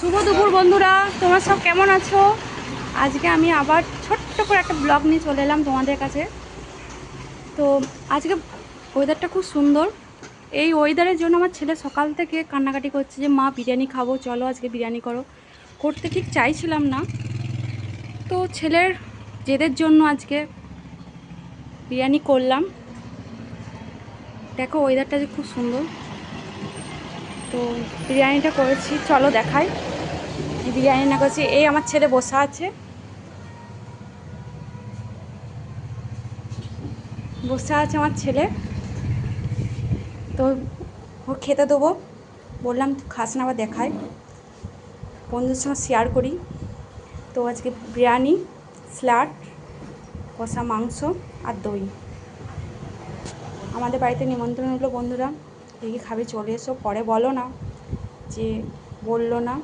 শুভ দুপুর বন্ধুরা, তোমরা সব কেমন আছো? আজকে আমি আবার ছোট্ট করে একটা ব্লগ নিয়ে চলে এলাম তোমাদের কাছে। তো আজকে ওয়েদারটা খুব সুন্দর। এই ওয়েদারের জন্য আমার ছেলে সকাল থেকে কান্নাকাটি করছে যে মা বিরিয়ানি খাবো, চলো আজকে বিরিয়ানি করো। করতে ঠিক চাইছিলাম না, তো ছেলের জেদের জন্য আজকে বিরিয়ানি করলাম। দেখো ওয়েদারটা যে খুব সুন্দর, তো বিরিয়ানিটা করেছি, চলো দেখাই কি বিরিয়ানি না করেছি। এই আমার ছেলে বসে আছে, আমার ছেলে। তো ও খেতে দেবো, বললাম খাস না, আবার দেখাই, বন্ধুদের সঙ্গে শেয়ার করি। তো আজকে বিরিয়ানি, স্যালাড, কষা মাংস আর দই। আমাদের বাড়িতে নিমন্ত্রণ হলো বন্ধুরা, দেখি খাবে, চলে এসো, পরে বলো না যে বললো না।